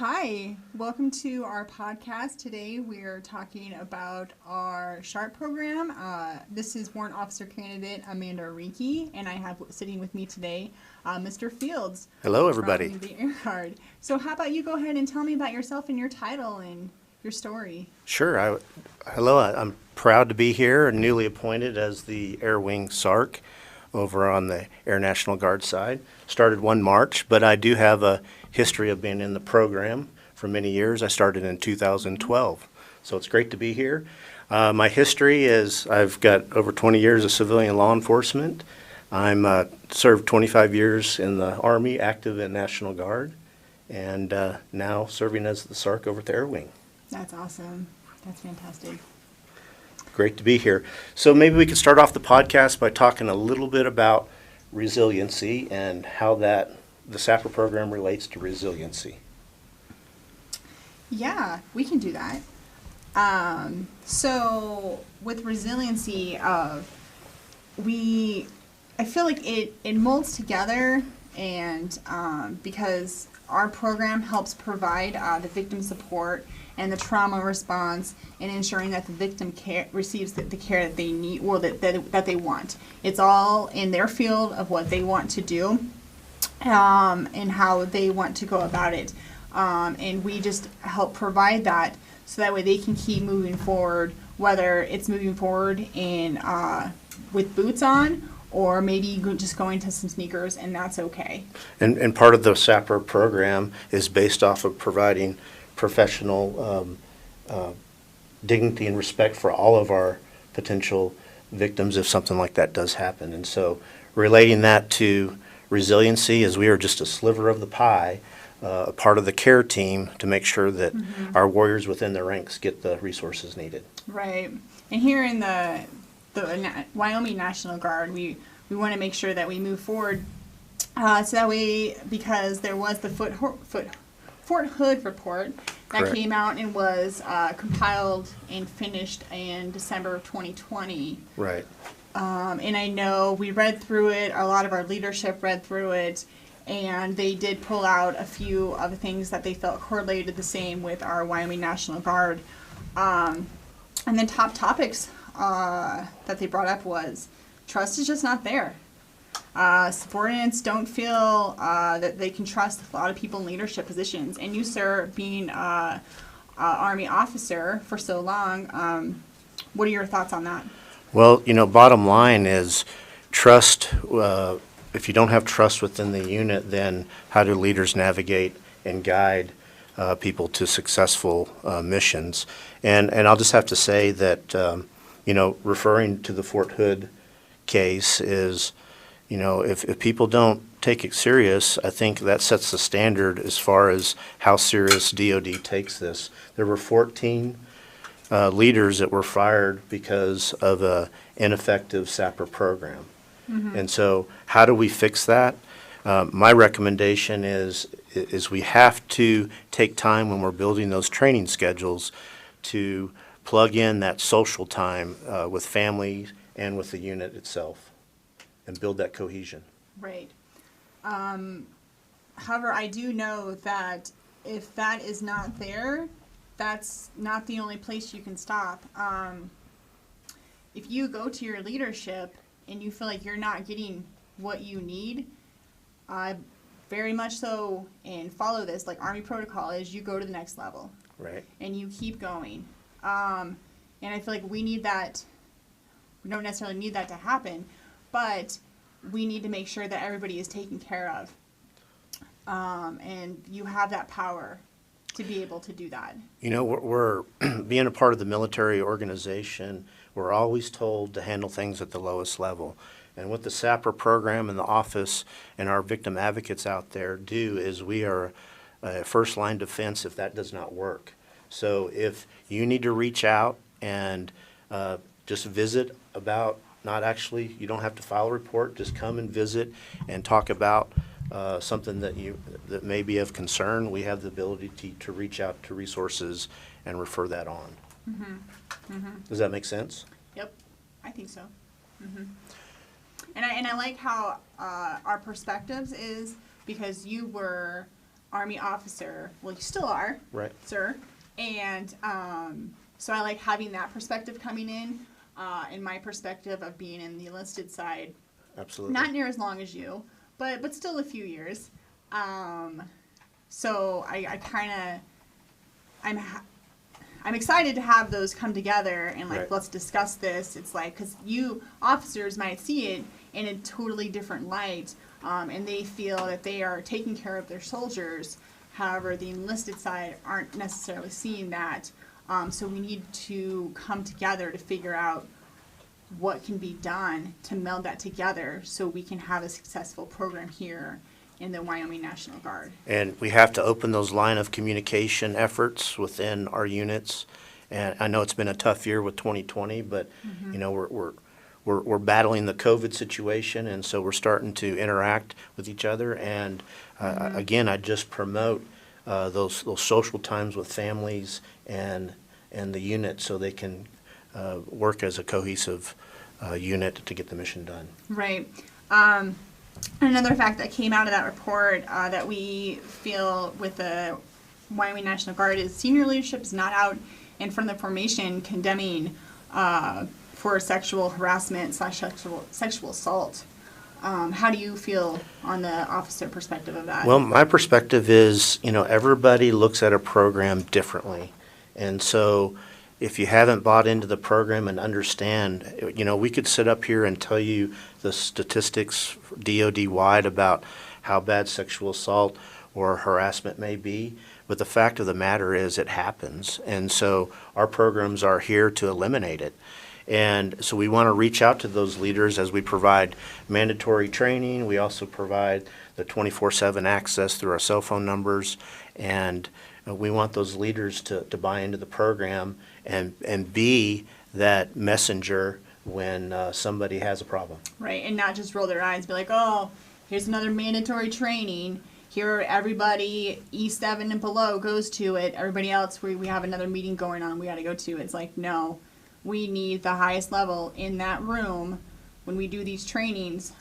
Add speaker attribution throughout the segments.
Speaker 1: Hi, welcome to our podcast. Today we're talking about our SHARP program. This is Warrant Officer Candidate Amanda Rinke, and I have sitting with me today Mr. Fields.
Speaker 2: Hello, everybody.
Speaker 1: From the Air Guard. So how about you go ahead and tell me about yourself and your title and your story.
Speaker 2: Sure. Hello, I'm proud to be here and newly appointed as the Air Wing SARC over on the Air National Guard side. Started 1 March, but I do have a history of being in the program for many years. I started in 2012, so it's great to be here. My history is I've got over 20 years of civilian law enforcement. I'm served 25 years in the Army, active in National Guard, and now serving as the SARC over at the Air Wing.
Speaker 1: That's awesome. That's fantastic.
Speaker 2: Great to be here. So maybe we could start off the podcast by talking a little bit about resiliency and how the SAPR program relates to resiliency.
Speaker 1: Yeah, we can do that. So with resiliency, I feel like it molds together, and because our program helps provide the victim support and the trauma response and ensuring that the victim receives the care that they need or that they want. It's all in their field of what they want to do and how they want to go about it. And we just help provide that so that way they can keep moving forward, whether it's moving forward in with boots on or maybe just going to some sneakers, and that's okay.
Speaker 2: And part of the SAPR program is based off of providing professional dignity and respect for all of our potential victims if something like that does happen. And so relating that to resiliency is we are just a sliver of the pie, a part of the care team to make sure that our warriors within the ranks get the resources needed.
Speaker 1: Right. And here in the Wyoming National Guard, we want to make sure that we move forward so that way, because there was the Fort Hood report that
Speaker 2: Correct.
Speaker 1: Came out and was compiled and finished in December of 2020.
Speaker 2: Right.
Speaker 1: And I know we read through it, a lot of our leadership read through it, and they did pull out a few of the things that they felt correlated the same with our Wyoming National Guard. And then top topics that they brought up was trust is just not there. Subordinates don't feel that they can trust a lot of people in leadership positions. And you, sir, being an Army officer for so long, what are your thoughts on that?
Speaker 2: Well, bottom line is trust. If you don't have trust within the unit, then how do leaders navigate and guide people to successful missions? And I'll just have to say that, referring to the Fort Hood case is, if people don't take it serious, I think that sets the standard as far as how serious DOD takes this. There were 14 leaders that were fired because of an ineffective SAPR program. And so how do we fix that? My recommendation is we have to take time when we're building those training schedules to plug in that social time with family and with the unit itself and build that cohesion.
Speaker 1: Right. However, I do know that if that is not there, that's not the only place you can stop. If you go to your leadership and you feel like you're not getting what you need, very much so, and follow this, like Army protocol is you go to the next level.
Speaker 2: Right.
Speaker 1: And you keep going. And I feel like we need that. We don't necessarily need that to happen, but we need to make sure that everybody is taken care of. And you have that power to be able to do that.
Speaker 2: We're being a part of the military organization, we're always told to handle things at the lowest level. And what the SAPR program and the office and our victim advocates out there do is we are a first line defense if that does not work. So if you need to reach out and just visit about, you don't have to file a report, just come and visit and talk about something that may be of concern, we have the ability to reach out to resources and refer that on. Does that make sense?
Speaker 1: Yep, I think so. And I like how our perspectives is because you were Army officer. Well, you still are,
Speaker 2: Right.
Speaker 1: sir. And so I like having that perspective coming in my perspective of being in the enlisted side.
Speaker 2: Absolutely.
Speaker 1: Not near as long as you, but still a few years. So I kind of, I'm excited to have those come together and like,
Speaker 2: Right.
Speaker 1: let's discuss this. It's like, because you officers might see it in a totally different light, and they feel that they are taking care of their soldiers. However, the enlisted side aren't necessarily seeing that. So we need to come together to figure out what can be done to meld that together so we can have a successful program here in the Wyoming National Guard.
Speaker 2: And we have to open those line of communication efforts within our units. And I know it's been a tough year with 2020, but you know, we're battling the COVID situation, and so we're starting to interact with each other. And again, I just promote those social times with families and the unit so they can work as a cohesive unit to get the mission done.
Speaker 1: Right. Another fact that came out of that report that we feel with the Wyoming National Guard is senior leadership is not out in front of the formation condemning for sexual harassment / sexual assault. How do you feel on the officer perspective of that?
Speaker 2: Well, my perspective is, you know, everybody looks at a program differently. And so if you haven't bought into the program and understand, you know, we could sit up here and tell you the statistics DOD-wide about how bad sexual assault or harassment may be, but the fact of the matter is it happens. And so our programs are here to eliminate it. And so we want to reach out to those leaders as we provide mandatory training. We also provide the 24/7 access through our cell phone numbers. And we want those leaders to buy into the program and be that messenger when somebody has a problem.
Speaker 1: Right, and not just roll their eyes, be like, oh, here's another mandatory training. Here, everybody E7 and below goes to it. Everybody else, we have another meeting going on we got to go to. It's like, no, we need the highest level in that room when we do these trainings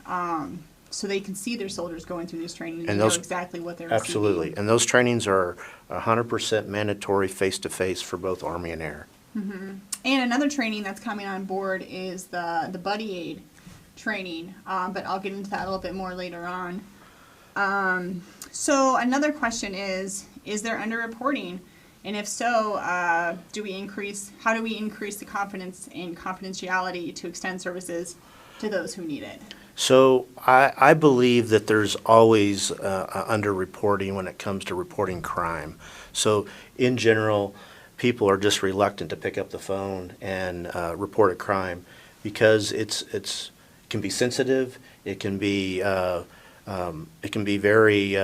Speaker 1: so they can see their soldiers going through these trainings and know exactly what they're
Speaker 2: Absolutely.
Speaker 1: receiving.
Speaker 2: And those trainings are 100% mandatory face-to-face for both Army and Air.
Speaker 1: Mm-hmm. And another training that's coming on board is the buddy aid training, but I'll get into that a little bit more later on. So another question is there underreporting? And if so, how do we increase the confidence in confidentiality to extend services to those who need it?
Speaker 2: So I believe that there's always underreporting when it comes to reporting crime. So in general, people are just reluctant to pick up the phone and report a crime because it can be sensitive. It can be very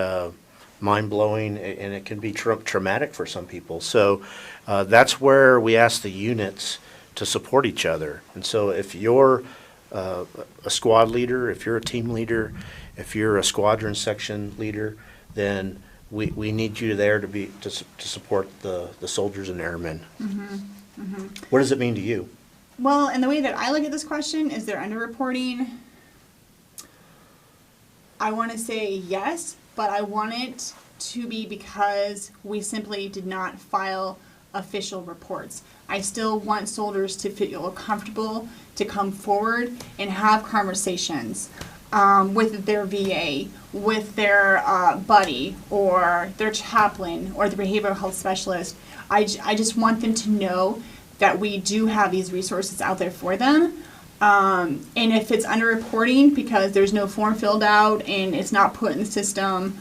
Speaker 2: mind-blowing, and it can be traumatic for some people. So that's where we ask the units to support each other. And so if you're a squad leader, if you're a team leader, if you're a squadron section leader, then we need you there to support the soldiers and airmen. Mm-hmm. Mm-hmm. What does it mean to you?
Speaker 1: Well, and the way that I look at this question is there underreporting? I want to say yes, but I want it to be because we simply did not file official reports. I still want soldiers to feel comfortable to come forward and have conversations with their VA, with their buddy, or their chaplain, or the behavioral health specialist. I just want them to know that we do have these resources out there for them. And if it's underreporting because there's no form filled out and it's not put in the system,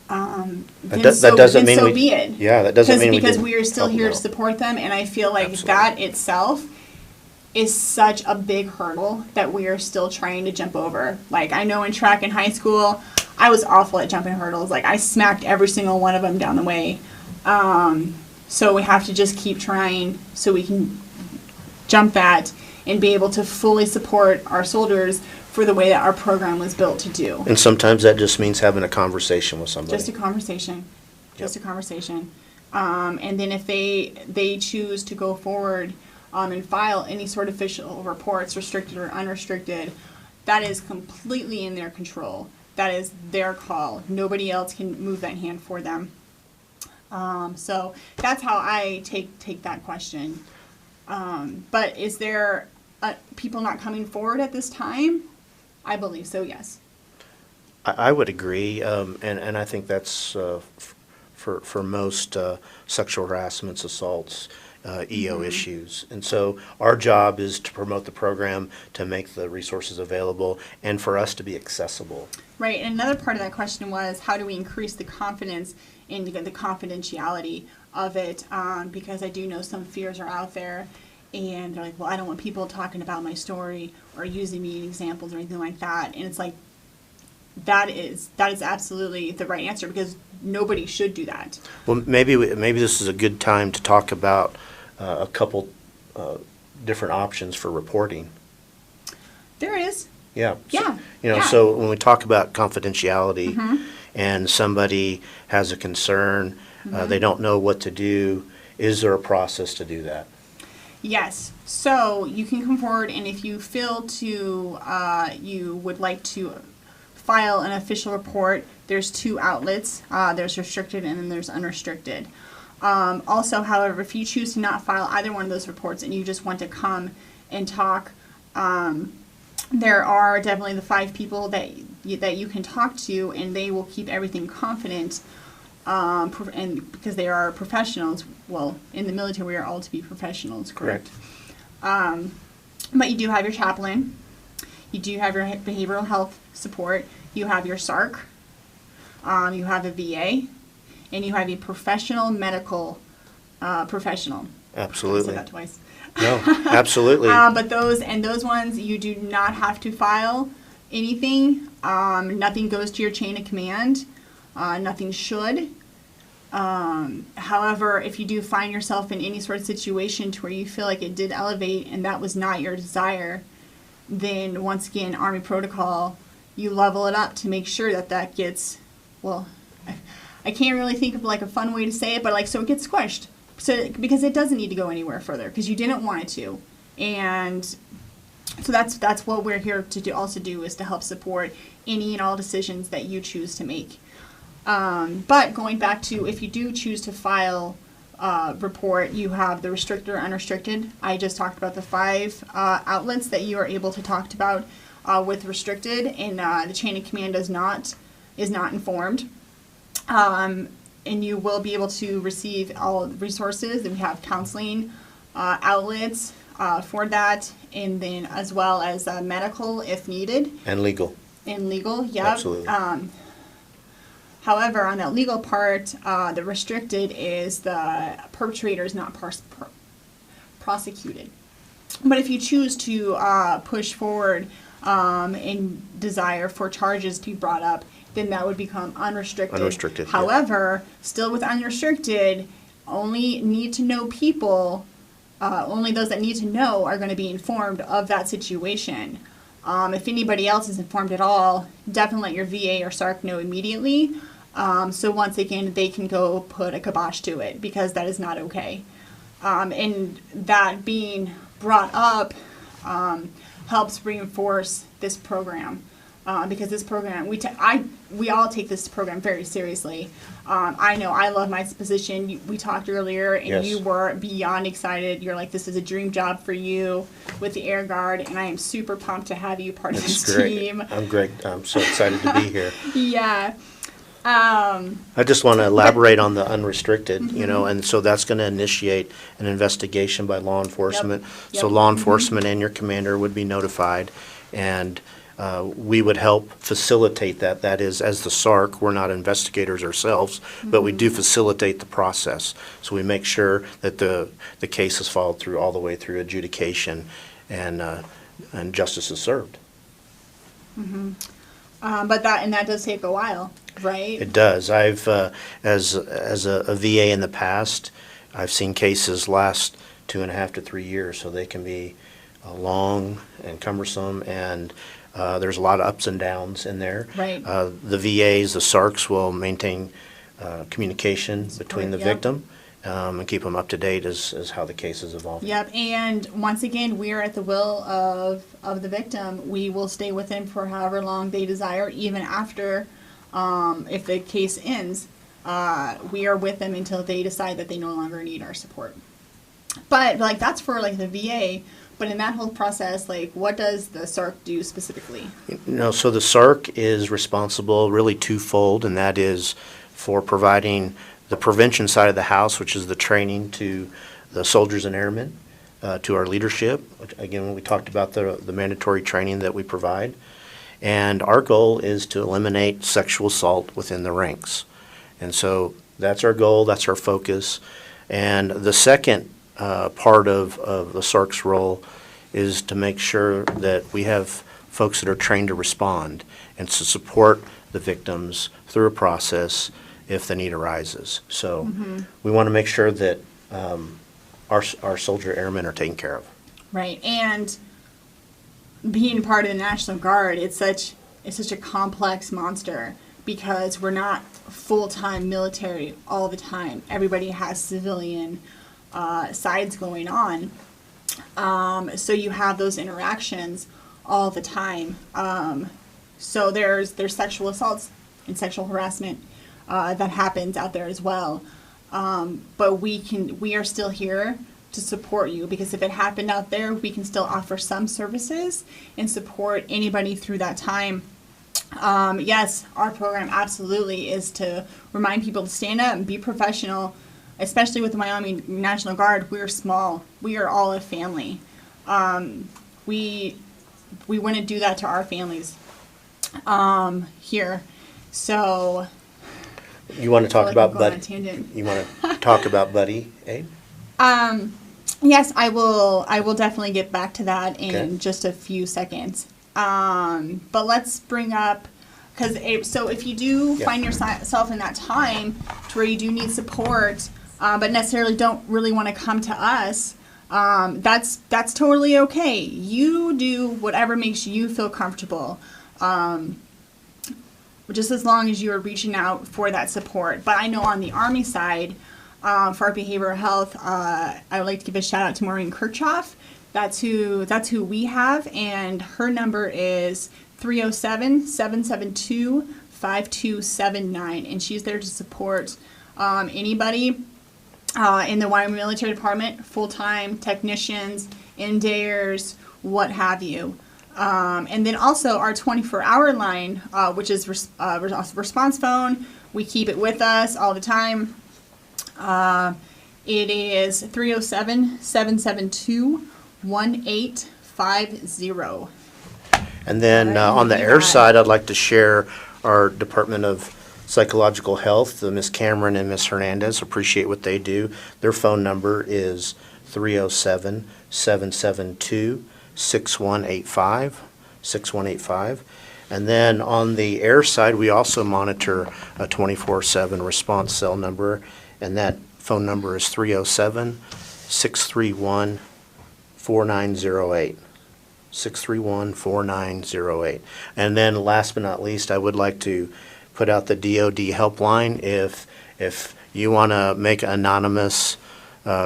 Speaker 1: then so be it.
Speaker 2: Yeah, that doesn't mean
Speaker 1: because we are still here to support them, and I feel like that itself is such a big hurdle that we are still trying to jump over. Like, I know in track in high school, I was awful at jumping hurdles. Like, I smacked every single one of them down the way. So we have to just keep trying so we can jump that and be able to fully support our soldiers for the way that our program was built to do.
Speaker 2: And sometimes that just means having a conversation with somebody.
Speaker 1: Just a conversation. Just a conversation. And then if they choose to go forward and file any sort of official reports, restricted or unrestricted, that is completely in their control. that is their call. Nobody else can move that hand for them. So that's how I take that question. But is there people not coming forward at this time? I believe so, yes.
Speaker 2: I would agree, and I think that's for most sexual harassments, assaults, EO issues. And so our job is to promote the program, to make the resources available, and for us to be accessible.
Speaker 1: Right, and another part of that question was, how do we increase the confidence in the confidentiality of it? Because I do know some fears are out there, and they're like, well, I don't want people talking about my story or using me in examples or anything like that. And it's like, that is absolutely the right answer, because nobody should do that.
Speaker 2: Well, maybe this is a good time to talk about a couple different options for reporting.
Speaker 1: There is.
Speaker 2: Yeah.
Speaker 1: Yeah.
Speaker 2: So, so when we talk about confidentiality and somebody has a concern, they don't know what to do, is there a process to do that?
Speaker 1: Yes. So you can come forward, and if you feel to, you would like to file an official report, there's two outlets. There's restricted and then there's unrestricted. Also, however, if you choose to not file either one of those reports and you just want to come and talk, there are definitely the 5 people that you can talk to, and they will keep everything confident. And because they are professionals, well, in the military we are all to be professionals, correct? But you do have your chaplain, you do have your behavioral health support, you have your SARC, you have a VA, and you have a professional medical professional.
Speaker 2: Absolutely.
Speaker 1: I said that twice.
Speaker 2: No, absolutely.
Speaker 1: But those ones, you do not have to file anything. Nothing goes to your chain of command. Nothing should. However, if you do find yourself in any sort of situation to where you feel like it did elevate and that was not your desire, then once again, Army protocol, you level it up to make sure that gets, well, I can't really think of like a fun way to say it, but like, so it gets squished. So, because it doesn't need to go anywhere further, because you didn't want it to. And so that's what we're here to also do, is to help support any and all decisions that you choose to make. But going back to, if you do choose to file report, you have the restricted or unrestricted. I just talked about the 5 outlets that you are able to talk about with restricted, and the chain of command is not informed. And you will be able to receive all the resources, and we have counseling outlets for that, and then as well as medical if needed.
Speaker 2: And legal.
Speaker 1: And legal, yep.
Speaker 2: Absolutely.
Speaker 1: However, on that legal part, the restricted is the perpetrator is not prosecuted. But if you choose to push forward and desire for charges to be brought up, then that would become unrestricted.
Speaker 2: Unrestricted.
Speaker 1: However, still with unrestricted, only need to know people, only those that need to know are going to be informed of that situation. If anybody else is informed at all, definitely let your VA or SARC know immediately. So once again, they can go put a kibosh to it, because that is not okay. And that being brought up helps reinforce this program. Because this program, we all take this program very seriously. I know I love my position. We talked earlier, and
Speaker 2: Yes.
Speaker 1: You were beyond excited. You're like, this is a dream job for you with the Air Guard, and I am super pumped to have you part of
Speaker 2: That's
Speaker 1: this
Speaker 2: great.
Speaker 1: team.
Speaker 2: I'm great. I'm so excited to be here.
Speaker 1: Yeah.
Speaker 2: I just want to elaborate on the unrestricted, and so that's going to initiate an investigation by law enforcement.
Speaker 1: Yep.
Speaker 2: So law enforcement and your commander would be notified, and we would help facilitate that. That is, as the SARC, we're not investigators ourselves, but we do facilitate the process. So we make sure that the case is followed through all the way through adjudication, and justice is served.
Speaker 1: But that does take a while, right?
Speaker 2: It does. I've, as a VA in the past, I've seen cases last 2.5 to 3 years, so they can be long and cumbersome, and there's a lot of ups and downs in there.
Speaker 1: Right.
Speaker 2: The VAs, the SARCs will maintain communication between the
Speaker 1: yep.
Speaker 2: victim and keep them up to date as how the case is evolving.
Speaker 1: Yep, and once again, we are at the will of the victim. We will stay with them for however long they desire, even after, if the case ends, we are with them until they decide that they no longer need our support. But, like, that's for, like, the VA, but in that whole process, like, what does the SARC do specifically?
Speaker 2: So the SARC is responsible really twofold, and that is for providing the prevention side of the house, which is the training to the soldiers and airmen, to our leadership. Again, we talked about the mandatory training that we provide. And our goal is to eliminate sexual assault within the ranks. And so that's our goal, that's our focus. And the second part of the SARC's role is to make sure that we have folks that are trained to respond and to support the victims through a process if the need arises. So we want to make sure that our soldier airmen are taken care of.
Speaker 1: Right, and being part of the National Guard, it's such a complex monster because we're not full-time military all the time. Everybody has civilian sides going on, so you have those interactions all the time. So there's sexual assaults and sexual harassment that happens out there as well. But we are still here to support you, because if it happened out there, we can still offer some services and support anybody through that time. Yes, our program absolutely is to remind people to stand up and be professional, especially with the Wyoming National Guard. We're small. We are all a family. We wouldn't do that to our families here. So
Speaker 2: you want to talk about
Speaker 1: buddy?
Speaker 2: You want to talk about buddy aid?
Speaker 1: Yes, I will definitely get back to that in just a few seconds. But let's bring up, so if you do find yourself in that time to where you do need support, but necessarily don't really want to come to us, that's totally okay. You do whatever makes you feel comfortable. Just as long as you are reaching out for that support. But I know on the Army side, for our behavioral health, I would like to give a shout out to Maureen Kirchhoff. That's who we have, and her number is 307-772-5279, and she's there to support anybody in the Wyoming Military Department, full-time technicians, in-dayers, what have you. And then also our 24-hour line, which is response phone. We keep it with us all the time. It is 307-772-1850.
Speaker 2: And then on the air side, I'd like to share our Department of Psychological Health, Ms. Cameron and Ms. Hernandez. Appreciate what they do. Their phone number is 307-772-6185. And then on the air side, we also monitor a 24/7 response cell number, and that phone number is 307-631-4908. 631-4908. And then last but not least, I would like to put out the DoD helpline. If you want to make an anonymous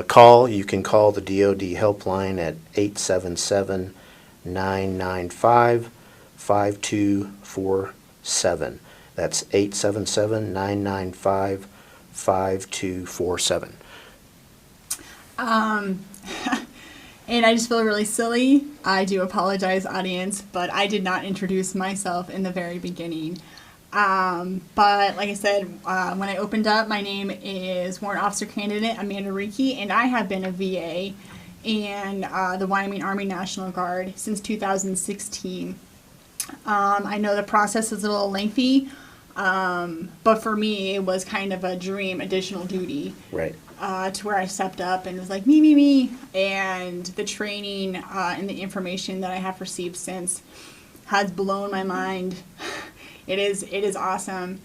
Speaker 2: call, you can call the DoD helpline at 877-995-5247. That's 877-995-5247.
Speaker 1: And I just feel really silly. I do apologize, audience, but I did not introduce myself in the very beginning. But like I said, when I opened up, my name is Warrant Officer Candidate Amanda Reiki, and I have been a VA in the Wyoming Army National Guard since 2016. I know the process is a little lengthy, but for me, it was kind of a dream additional duty.
Speaker 2: Right.
Speaker 1: To where I stepped up and was like, me. And the training and the information that I have received since has blown my mind. It is awesome.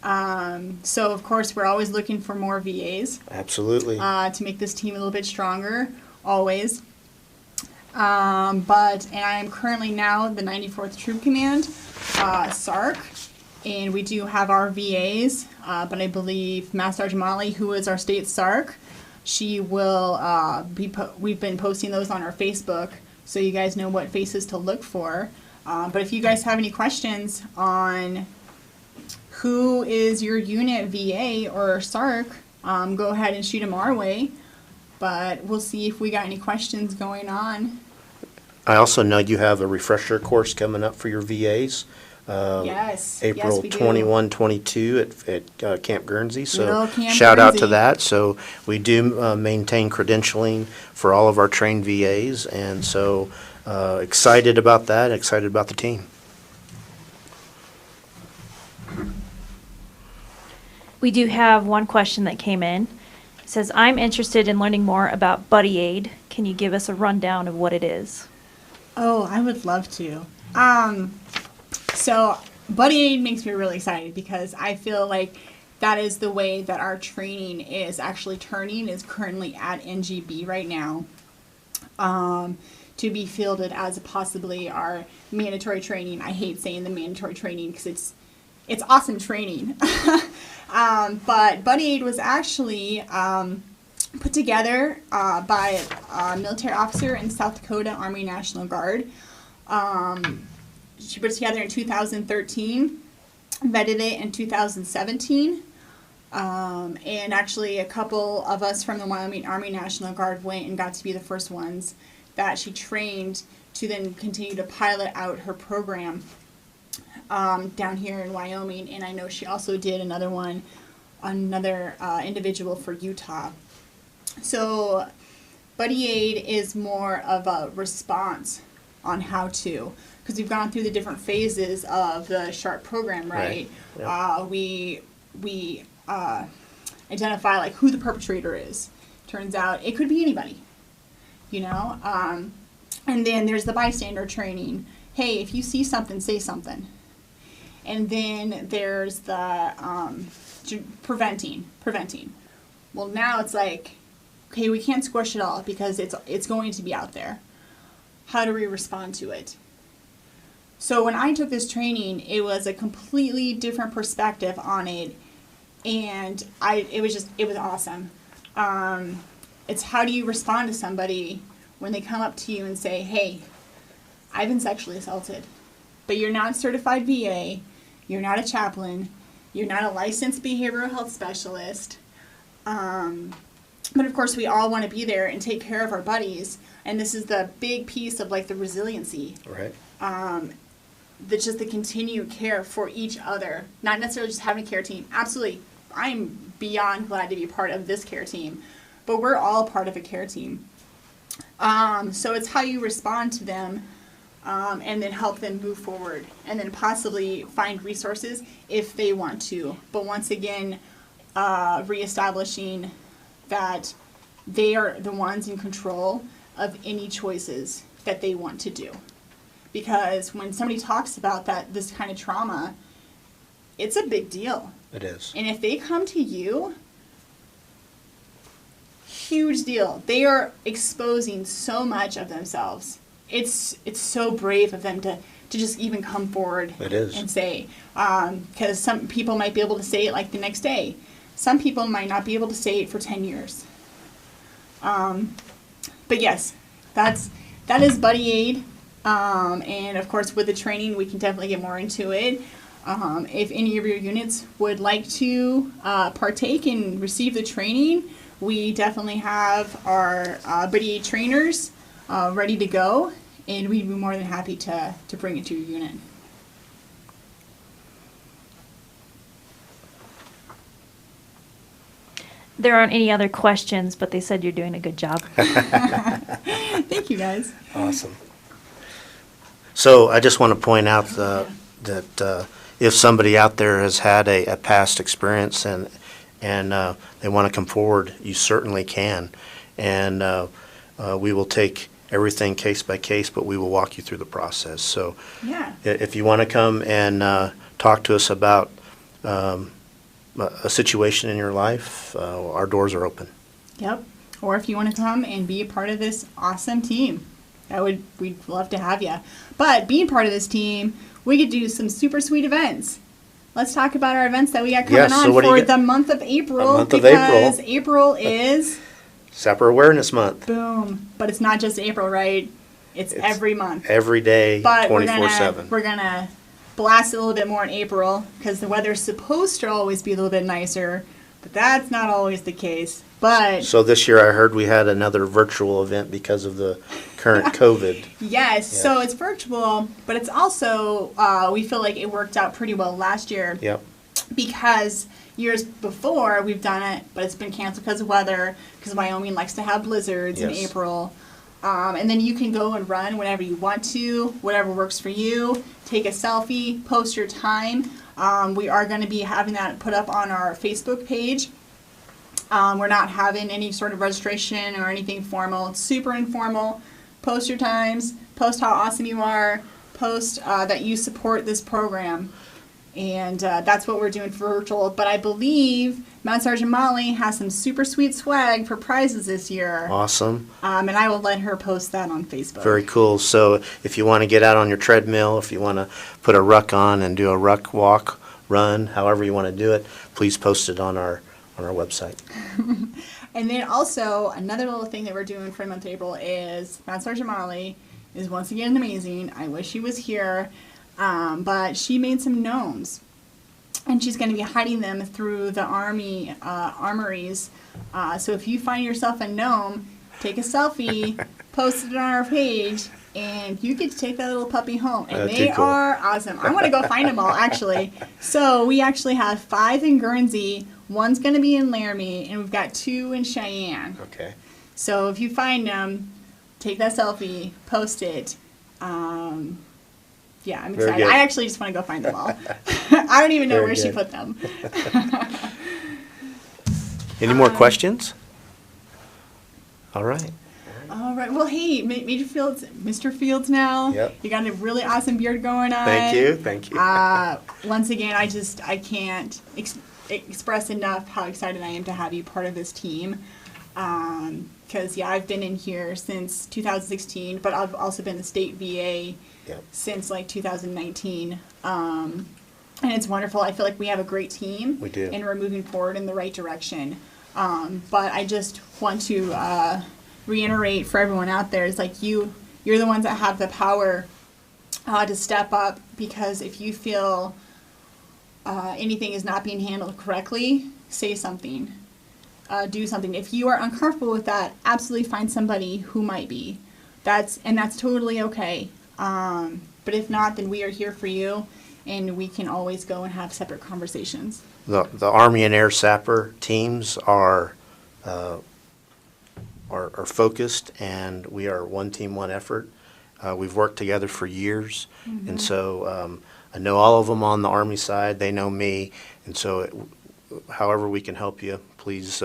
Speaker 1: So, of course, we're always looking for more VAs.
Speaker 2: Absolutely.
Speaker 1: To make this team a little bit stronger, always. And I am currently now the 94th Troop Command, SARC. And we do have our VAs, but I believe Master Sergeant Molly, who is our state SARC, she will we've been posting those on our Facebook, so you guys know what faces to look for. But if you guys have any questions on who is your unit VA or SARC, go ahead and shoot them our way. But we'll see if we got any questions going on.
Speaker 2: I also know you have a refresher course coming up for your VAs.
Speaker 1: Yes.
Speaker 2: April
Speaker 1: yes, we do.
Speaker 2: 21, 22 at Camp Guernsey. So
Speaker 1: Little Camp
Speaker 2: shout out to
Speaker 1: Guernsey.
Speaker 2: that. So we do maintain credentialing for all of our trained VAs. And so excited about that, excited about the team.
Speaker 3: We do have one question that came in. It says, I'm interested in learning more about Buddy Aid. Can you give us a rundown of what it is?
Speaker 1: Oh, I would love to. So Buddy Aid makes me really excited because I feel like that is the way that our training is actually turning, is currently at NGB right now, to be fielded as possibly our mandatory training. I hate saying the mandatory training because it's awesome training. But Buddy Aid was actually put together by a military officer in South Dakota Army National Guard. She put it together in 2013, vetted it in 2017, and actually a couple of us from the Wyoming Army National Guard went and got to be the first ones that she trained to then continue to pilot out her program down here in Wyoming. And I know she also did another individual for Utah. So Buddy Aid is more of a response on how to, because we've gone through the different phases of the SHARP program, right?
Speaker 2: Yep.
Speaker 1: We identify like who the perpetrator is. Turns out it could be anybody, you know? And then there's the bystander training. Hey, if you see something, say something. And then there's the preventing. Well, now it's like, okay, we can't squish it all because it's going to be out there. How do we respond to it? So when I took this training, it was a completely different perspective on it, and it was awesome. It's how do you respond to somebody when they come up to you and say, hey, I've been sexually assaulted, but you're not a certified VA, you're not a chaplain, you're not a licensed behavioral health specialist, but of course we all want to be there and take care of our buddies, and this is the big piece of like the resiliency.
Speaker 2: Right.
Speaker 1: That's just the continued care for each other, not necessarily just having a care team. Absolutely, I'm beyond glad to be part of this care team, but we're all part of a care team. So it's how you respond to them, and then help them move forward, and then possibly find resources if they want to. But once again, reestablishing that they are the ones in control of any choices that they want to do. Because when somebody talks about this kind of trauma, it's a big deal.
Speaker 2: It is.
Speaker 1: And if they come to you, huge deal. They are exposing so much of themselves. It's so brave of them to just even come forward.
Speaker 2: It is.
Speaker 1: And say, because some people might be able to say it like the next day. Some people might not be able to say it for 10 years. But yes, that is Buddy Aid. And of course, with the training, we can definitely get more into it. If any of your units would like to partake and receive the training, we definitely have our Buddy Aid trainers ready to go, and we'd be more than happy to bring it to your unit.
Speaker 3: There aren't any other questions, but they said you're doing a good job.
Speaker 1: Thank you, guys.
Speaker 2: Awesome. So I just want to point out that if somebody out there has had a past experience and they want to come forward, you certainly can. And we will take everything case by case, but we will walk you through the process. So
Speaker 1: Yeah.
Speaker 2: if you want to come and talk to us about a situation in your life, our doors are open.
Speaker 1: Yep. Or if you want to come and be a part of this awesome team, we'd love to have you. But being part of this team, we could do some super sweet events. let's talk about our events that we got coming
Speaker 2: Yes, so
Speaker 1: on
Speaker 2: what do you
Speaker 1: for
Speaker 2: got?
Speaker 1: the month of April.
Speaker 2: month of
Speaker 1: because
Speaker 2: April.
Speaker 1: April is
Speaker 2: SAPR Awareness Month.
Speaker 1: boom, but it's not just April, right? It's every month.
Speaker 2: Every day,
Speaker 1: But
Speaker 2: 24/7.
Speaker 1: we're gonna blast it a little bit more in April because the weather's supposed to always be a little bit nicer, but that's not always the case. But
Speaker 2: So this year I heard we had another virtual event because of the current COVID.
Speaker 1: yes, so
Speaker 2: Yes.
Speaker 1: it's virtual, but it's also we feel like it worked out pretty well last year.
Speaker 2: Yep.
Speaker 1: Because years before we've done it, but it's been canceled because of weather, because Wyoming likes to have blizzards in
Speaker 2: Yes.
Speaker 1: April. And then you can go and run whenever you want to, whatever works for you. Take a selfie, post your time. We are going to be having that put up on our Facebook page. We're not having any sort of registration or anything formal. It's super informal. Post your times, post how awesome you are, post that you support this program. And that's what we're doing for virtual. But I believe Mount Sergeant Molly has some super sweet swag for prizes this year.
Speaker 2: Awesome.
Speaker 1: And I will let her post that on Facebook.
Speaker 2: Very cool. So if you want to get out on your treadmill, if you want to put a ruck on and do a ruck walk, run, however you want to do it, please post it on our website.
Speaker 1: And then also, another little thing that we're doing for the month of April is Mount Sergeant Molly is once again amazing. I wish she was here. But she made some gnomes. And she's going to be hiding them through the Army armories. So if you find yourself a gnome, take a selfie, post it on our page, and you get to take that little puppy home. And
Speaker 2: That's
Speaker 1: they
Speaker 2: too cool.
Speaker 1: are awesome. I want to go find them all, actually. So we actually have 5 in Guernsey. One's going to be in Laramie, and we've got 2 in Cheyenne.
Speaker 2: Okay.
Speaker 1: So if you find them, take that selfie, post it. Yeah, I'm
Speaker 2: Very
Speaker 1: excited.
Speaker 2: good.
Speaker 1: I actually just want to go find them all. I don't even know
Speaker 2: Very
Speaker 1: where she
Speaker 2: good.
Speaker 1: put them.
Speaker 2: Any more questions? All right.
Speaker 1: All right. Well, hey, Major Fields, Mr. Fields now.
Speaker 2: Yep.
Speaker 1: You got a really awesome beard going on.
Speaker 2: Thank you. Thank you.
Speaker 1: Once again, I can't express enough how excited I am to have you part of this team. Because, yeah, I've been in here since 2016, but I've also been the state VA
Speaker 2: Yep.
Speaker 1: since like 2019. And it's wonderful. I feel like we have a great team.
Speaker 2: We do.
Speaker 1: And we're moving forward in the right direction. But I just want to reiterate for everyone out there, it's like you're the ones that have the power to step up, because if you feel anything is not being handled correctly, say something. Do something. If you are uncomfortable with that, absolutely find somebody who might be. That's totally okay. But if not, then we are here for you, and we can always go and have separate conversations.
Speaker 2: The Army and Air SAPR teams are focused, and we are one team, one effort. We've worked together for years, and so I know all of them on the Army side. They know me, and so however we can help you, please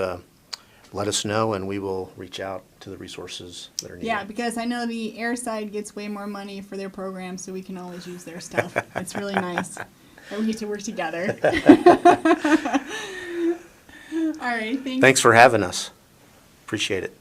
Speaker 2: let us know, and we will reach out to the resources that are needed.
Speaker 1: Yeah, because I know the air side gets way more money for their program, so we can always use their stuff. It's really nice that we get to work together. All right, thanks.
Speaker 2: Thanks for having us. Appreciate it.